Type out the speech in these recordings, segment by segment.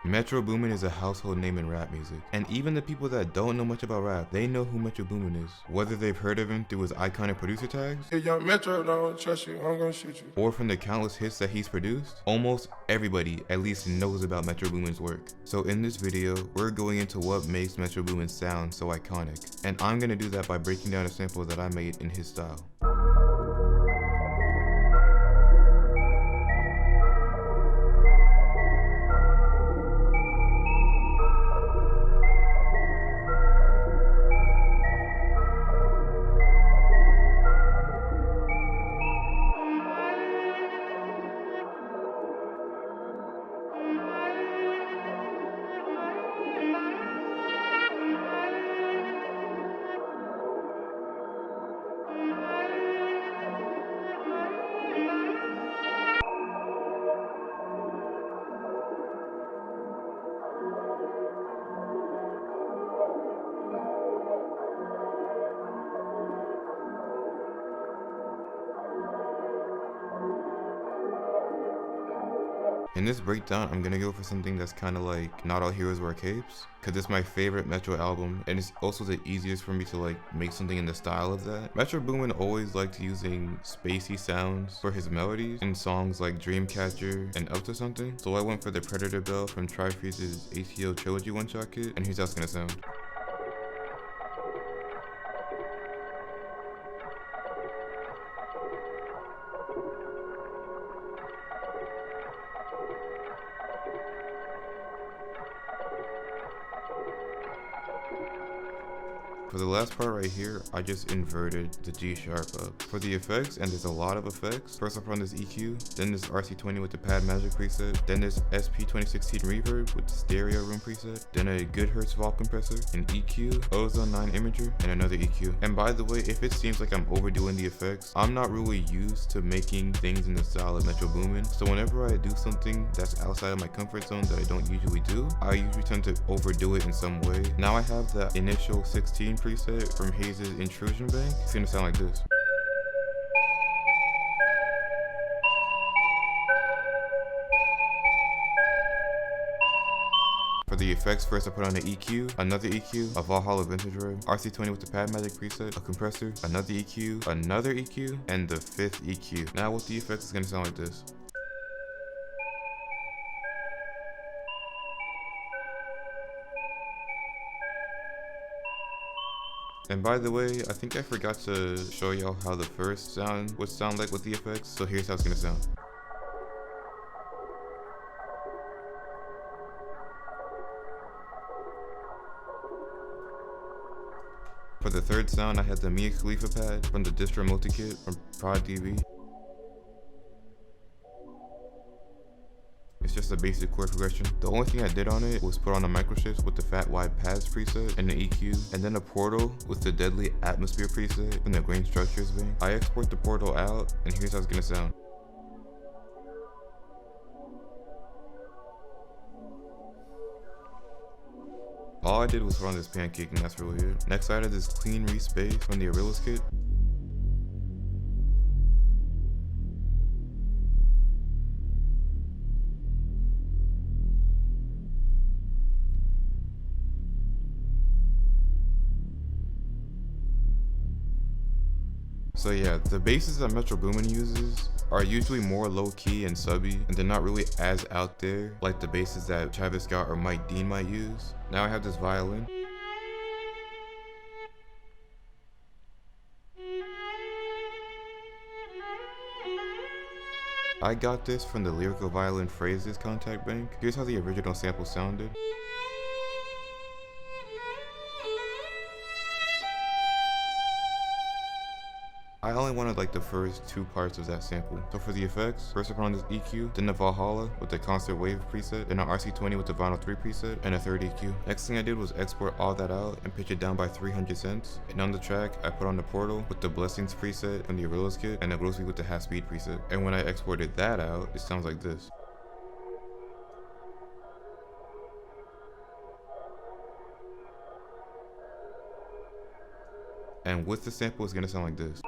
Metro Boomin is a household name in rap music, and even the people that don't know much about rap, they know who Metro Boomin is. Whether they've heard of him through his iconic producer tags, If young Metro don't trust you, I'm gonna shoot you. or from the countless hits that he's produced, almost everybody at least knows about Metro Boomin's work. So in this video, we're going into what makes Metro Boomin sound so iconic, and I'm gonna do that by breaking down a sample that I made in his style. In this breakdown, I'm gonna go for something that's kind of like Not All Heroes Wear Capes, because it's my favorite Metro album, and it's also the easiest for me to like make something in the style of that. Metro Boomin always liked using spacey sounds for his melodies in songs like Dreamcatcher and Up to Something, so I went for the Predator Bell from Tri-Freeze's ATO Trilogy one-shot kit, and here's how it's gonna sound. For the last part right here, I just inverted the G sharp up. For the effects, and there's a lot of effects, first off on this EQ, then this RC20 with the Pad Magic preset, then this SP 2016 reverb with the stereo room preset, then a good Hertz Vol compressor, an EQ, Ozone 9 imager, and another EQ. And by the way, if it seems like I'm overdoing the effects, I'm not really used to making things in the style of Metro Boomin, so whenever I do something that's outside of my comfort zone that I don't usually do, I usually tend to overdo it in some way. Now I have the initial 16 preset from Hayes' Intrusion Bank. It's gonna sound like this. For the effects, first I put on an EQ, another EQ, a Valhalla Vintage Red, RC20 with the Pad Magic preset, a compressor, another EQ, another EQ, and the 5th EQ. Now with the effects, it's gonna sound like this. And by the way, I think I forgot to show y'all how the first sound would sound like with the effects, so here's how it's gonna sound. For the third sound, I had the Mia Khalifa pad from the Distro Multi-Kit from prodbypolka. It's just a basic chord progression. The only thing I did on it was put on the microchips with the Fat Wide Pads preset and the EQ, and then a Portal with the Deadly Atmosphere preset from the Grain Structures bank. I export the Portal out, and here's how it's gonna sound. All I did was put on this pancake, and that's really it. Next I added this Clean Respace from the Arillas kit. So yeah, the basses that Metro Boomin uses are usually more low-key and subby, and they're not really as out there like the basses that Travis Scott or Mike Dean might use. Now I have this violin. I got this from the Lyrical Violin Phrases contact bank. Here's how the original sample sounded. I only wanted like the first 2 parts of that sample. So for the effects, first I put on this EQ, then the Valhalla with the Concert Wave preset, then an RC20 with the Vinyl 3 preset, and a 3rd EQ. Next thing I did was export all that out and pitch it down by 300 cents. And on the track, I put on the Portal with the Blessings preset from the Arillas kit, and the Grocery with the Half Speed preset. And when I exported that out, it sounds like this. And with the sample, it's gonna sound like this.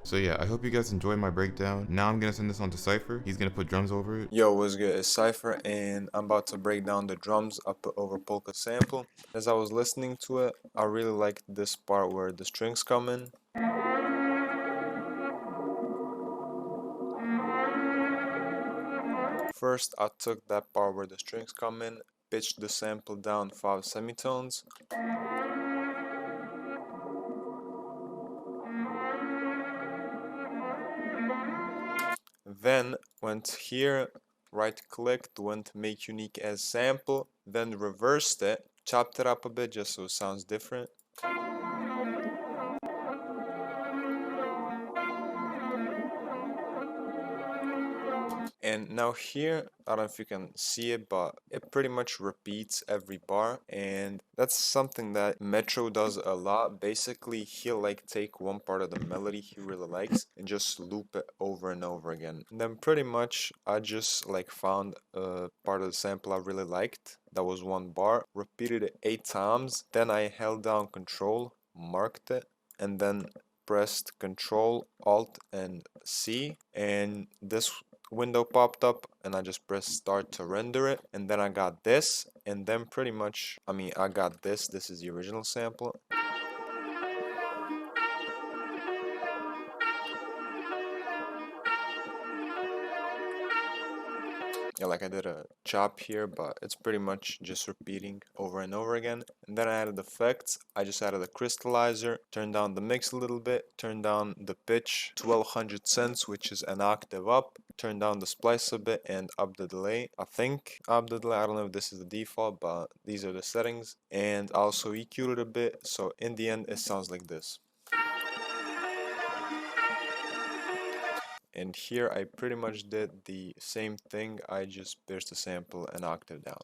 So yeah, I hope you guys enjoyed my breakdown. Now I'm gonna send this on to Cypher. He's gonna put drums over it. Yo, what's good? It's Cypher, and I'm about to break down the drums I put over Polka sample. As I was listening to it, I really liked this part where the strings come in. First, I took that part where the strings come in, pitched the sample down 5 semitones. Then went here, right clicked, went make unique as sample, then reversed it, chopped it up a bit just so it sounds different. And now here, I don't know if you can see it, but it pretty much repeats every bar, and that's something that Metro does a lot. Basically, he'll like take one part of the melody he really likes and just loop it over and over again. And then pretty much I just like found a part of the sample I really liked. That was one bar, repeated it 8 times, then I held down Control, marked it, and then pressed Control, Alt, and C, and this window popped up and I just pressed start to render it, and then I got this, and then pretty much I got this is the original sample. Yeah, like I did a chop here, but it's pretty much just repeating over and over again. And then I added effects. I just added a crystallizer, turned down the mix a little bit, turned down the pitch to 1200 cents, which is an octave up, turned down the splice a bit, and up the delay. I think up the delay, I don't know if this is the default, but these are the settings. And also EQ'd it a bit, so in the end it sounds like this. And here I pretty much did the same thing, I just pitched the sample an octave down.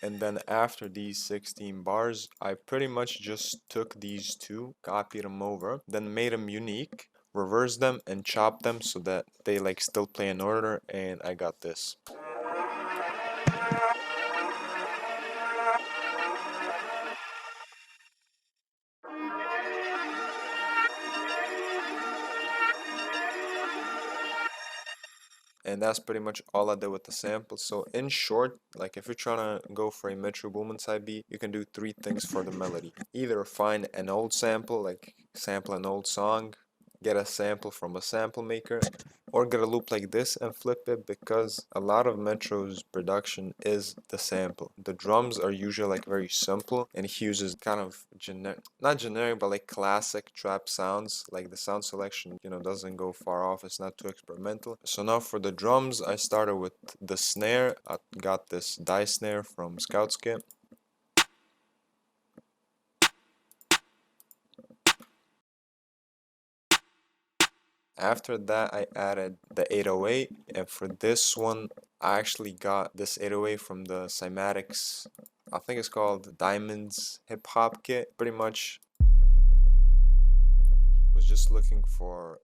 And then after these 16 bars, I pretty much just took these two, copied them over, then made them unique, reversed them, and chopped them so that they like still play in order, and I got this. And that's pretty much all I did with the sample. So in short, like if you're trying to go for a Metro Boomin side beat, you can do 3 things for the melody. Either find an old sample, like sample an old song, get a sample from a sample maker, or get a loop like this and flip it, because a lot of Metro's production is the sample. The drums are usually like very simple, and he uses kind of not generic, but like classic trap sounds. Like the sound selection, doesn't go far off, it's not too experimental. So now for the drums, I started with the snare. I got this die snare from Scout's Kit. After that, I added the 808, and for this one, I actually got this 808 from the Cymatics, I think it's called Diamonds Hip Hop Kit. Pretty much was just looking for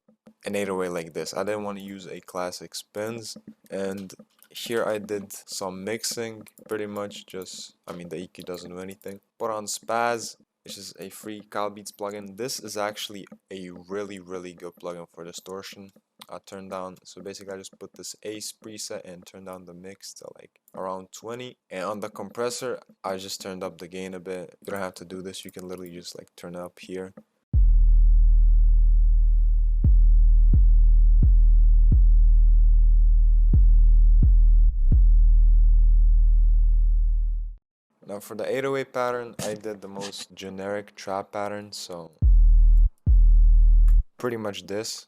an 808 like this. I didn't want to use a classic spins, and here I did some mixing, pretty much just, the EQ doesn't do anything. Put on Spaz, which is a free Collab Beats plugin. This is actually a really good plugin for distortion. I turned down, so basically I just put this Ace preset and turned down the mix to like around 20. And on the compressor, I just turned up the gain a bit. You don't have to do this, you can literally just like turn it up here. Now for the 808 pattern, I did the most generic trap pattern, so pretty much this.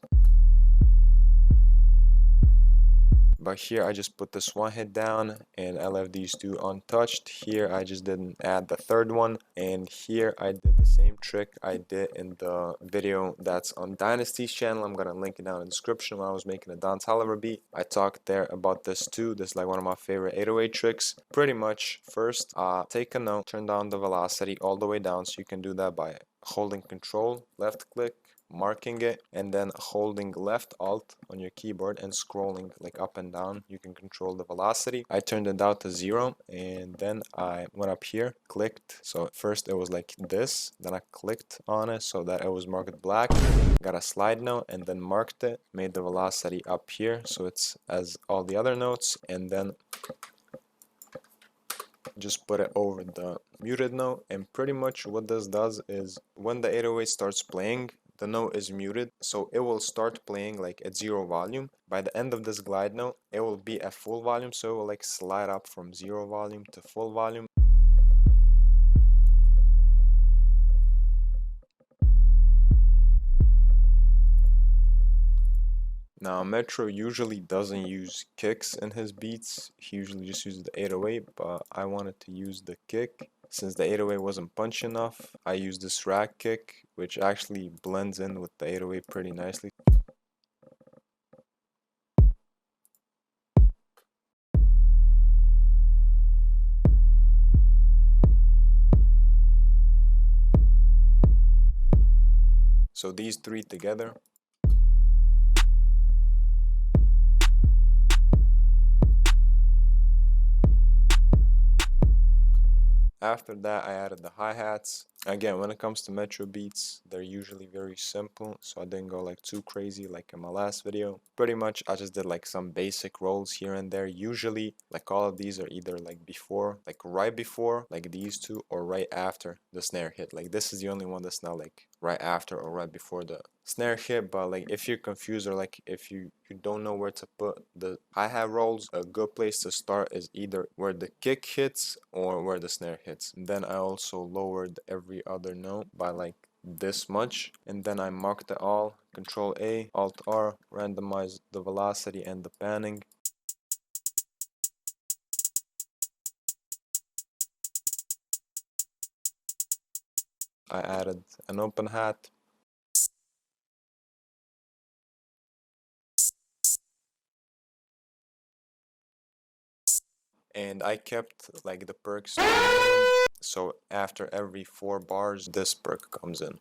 But here I just put this one hit down and I left these two untouched. Here I just didn't add the third one, and here I did the same trick I did in the video that's on Dynasty's channel. I'm gonna link it down in the description. When I was making a Don Toliver beat, I talked there about this too. This is like one of my favorite 808 tricks. Pretty much first take a note, turn down the velocity all the way down, so you can do that by holding Control, left click, marking it and then holding left alt on your keyboard and scrolling like up and down. You can control the velocity. I turned it down to 0 and then I went up here, clicked. So at first it was like this, then I clicked on it so that it was marked black, got a slide note and then marked it, made the velocity up here so it's as all the other notes, and then just put it over the muted note. And pretty much what this does is when the 808 starts playing, the note is muted, so it will start playing like at 0 volume. By the end of this glide note, it will be at full volume, so it will like slide up from 0 volume to full volume. Now, Metro usually doesn't use kicks in his beats. He usually just uses the 808, but I wanted to use the kick. Since the 808 wasn't punch enough, I used this rack kick, which actually blends in with the 808 pretty nicely. So these three together. After that, I added the hi-hats. Again, when it comes to Metro beats, they're usually very simple, so I didn't go like too crazy like in my last video. Pretty much, I just did like some basic rolls here and there. Usually, like all of these are either like before, like right before, like these two, or right after the snare hit. Like this is the only one that's not like right after or right before the snare hit. But like if you're confused or like if you don't know where to put the hi-hat rolls, a good place to start is either where the kick hits or where the snare hits. And then I also lowered every other note by like this much, and then I marked it all. Control A, Alt R, randomize the velocity and the panning. I added an open hat. And I kept like the perks to a minimum, so after every 4 bars this perk comes in.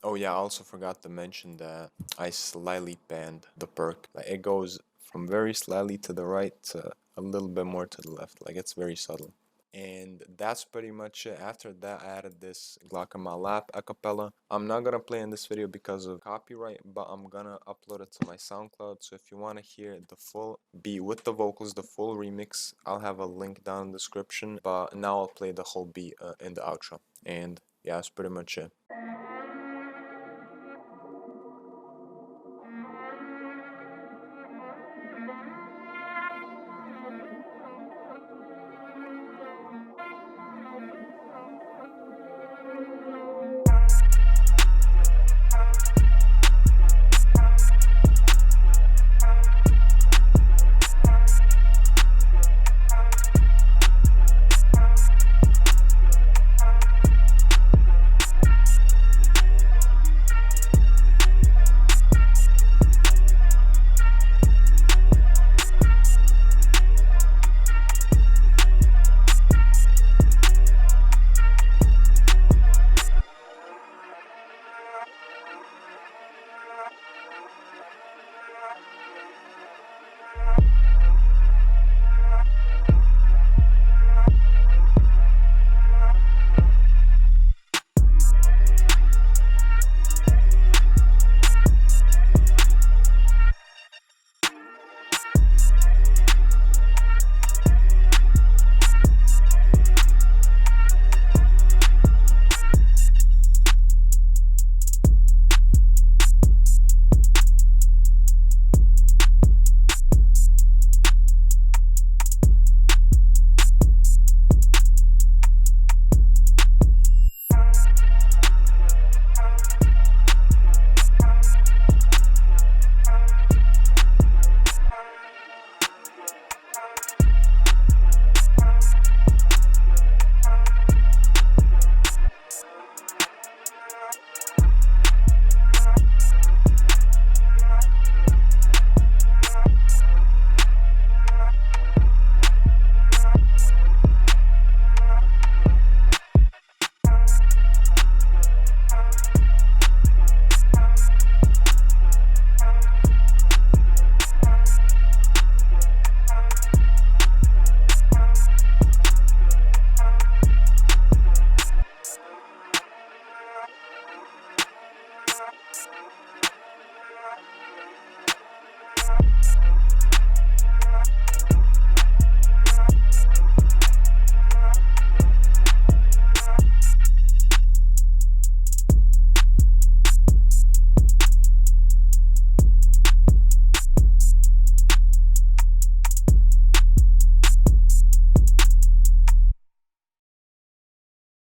Oh yeah, I also forgot to mention that I slightly panned the perk. Like it goes from very slightly to the right to a little bit more to the left. Like it's very subtle. And that's pretty much it. After that, I added this Glock on my lap acapella. I'm not gonna play in this video because of copyright, but I'm gonna upload it to my SoundCloud. So if you wanna hear the full beat with the vocals, the full remix, I'll have a link down in the description. But now I'll play the whole beat in the outro. And yeah, that's pretty much it.